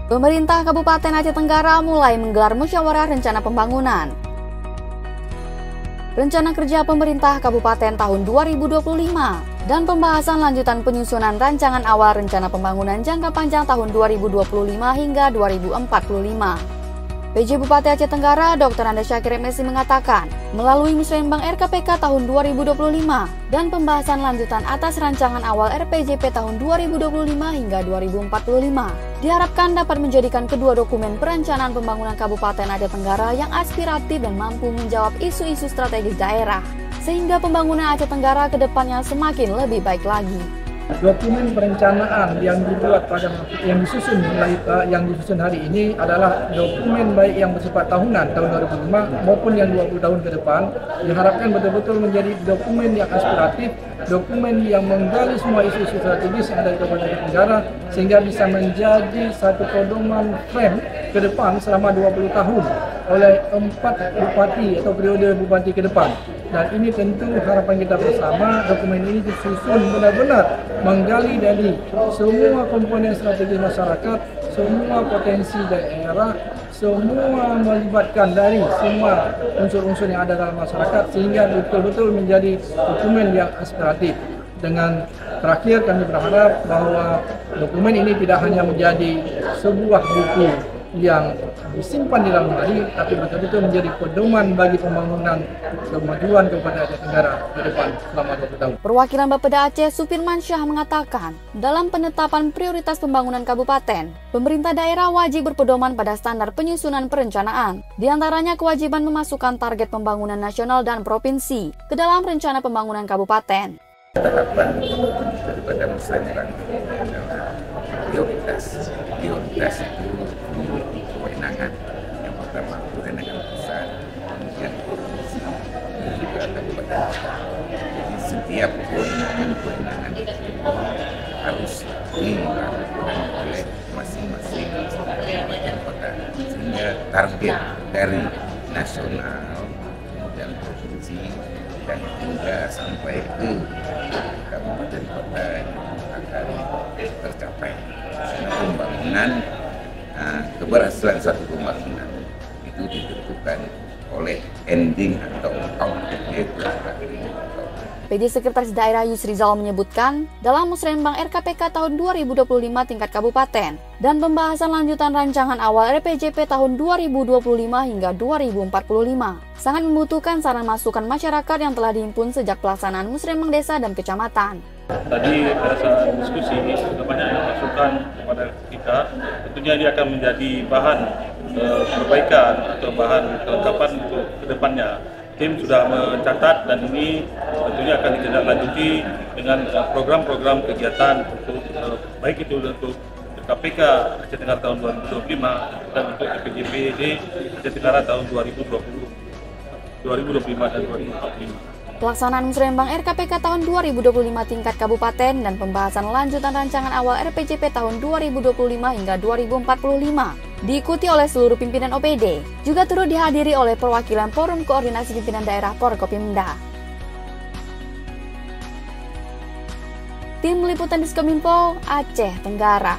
Pemerintah Kabupaten Aceh Tenggara mulai menggelar musyawarah rencana pembangunan. Rencana kerja pemerintah Kabupaten tahun 2025 dan pembahasan lanjutan penyusunan rancangan awal rencana pembangunan jangka panjang tahun 2025 hingga 2045. PJ Bupati Aceh Tenggara Dr. Anda Syakir MSI mengatakan, melalui Musrenbang RKPK tahun 2025 dan pembahasan lanjutan atas rancangan awal RPJP tahun 2025 hingga 2045, diharapkan dapat menjadikan kedua dokumen perencanaan pembangunan Kabupaten Aceh Tenggara yang aspiratif dan mampu menjawab isu-isu strategis daerah, sehingga pembangunan Aceh Tenggara ke depannya semakin lebih baik lagi. Dokumen perencanaan yang dibuat yang disusun hari ini adalah dokumen baik yang bersifat tahunan tahun 2005 maupun yang 20 tahun ke depan, diharapkan betul-betul menjadi dokumen yang aspiratif, dokumen yang menggali semua isu-isu strategis yang ada di Kabupaten Aceh Tenggara sehingga bisa menjadi satu pedoman frame ke depan selama 20 tahun oleh 4 bupati atau periode bupati ke depan. Dan ini tentu harapan kita bersama, dokumen ini disusun benar-benar menggali dari semua komponen strategis masyarakat, semua potensi daerah, semua melibatkan dari semua unsur-unsur yang ada dalam masyarakat sehingga betul-betul menjadi dokumen yang aspiratif. Dengan terakhir kami berharap bahwa dokumen ini tidak hanya menjadi sebuah buku yang disimpan di dalam lemari, tapi betul-betul menjadi pedoman bagi pembangunan kemajuan Kabupaten Aceh Tenggara ke depan selama 20 tahun. Perwakilan Bapeda Aceh Supirman Syah mengatakan, dalam penetapan prioritas pembangunan kabupaten, pemerintah daerah wajib berpedoman pada standar penyusunan perencanaan, diantaranya kewajiban memasukkan target pembangunan nasional dan provinsi ke dalam rencana pembangunan kabupaten. Tahapan daripada Musrenbang prioritas itu memiliki kewenangan. Yang pertama kewenangan pusat, kemudian provinsi, dan juga kabupaten kota. Jadi setiap kewenangan itu harus dilakukan oleh masing-masing kabupaten kota, sehingga target dari nasional dan provinsi dan hingga sampai ke kabupaten kota akan tercapai. Karena pembangunan, keberhasilan satu pembangunan itu ditentukan oleh ending atau outputnya itu PJ Sekretaris Daerah Yusrizal menyebutkan, dalam Musrenbang RKPK tahun 2025 tingkat kabupaten dan pembahasan lanjutan rancangan awal RPJP tahun 2025 hingga 2045 sangat membutuhkan saran masukan masyarakat yang telah dihimpun sejak pelaksanaan Musrenbang desa dan kecamatan. Tadi pada saat diskusi banyak masukan kepada kita, tentunya ini akan menjadi bahan perbaikan atau bahan kelengkapan untuk kedepannya. Tim sudah mencatat dan ini tentunya akan ditindaklanjuti dengan program-program kegiatan untuk baik itu untuk KPK Aceh Tenggara tahun 2025 dan untuk RPJPD Aceh Tenggara tahun 2025 dan 2045. Pelaksanaan Musrenbang RKPK tahun 2025 tingkat kabupaten dan pembahasan lanjutan rancangan awal RPJP tahun 2025 hingga 2045 diikuti oleh seluruh pimpinan OPD, juga turut dihadiri oleh perwakilan Forum Koordinasi Pimpinan Daerah Forkopimda. Tim Liputan Diskominfo Aceh Tenggara.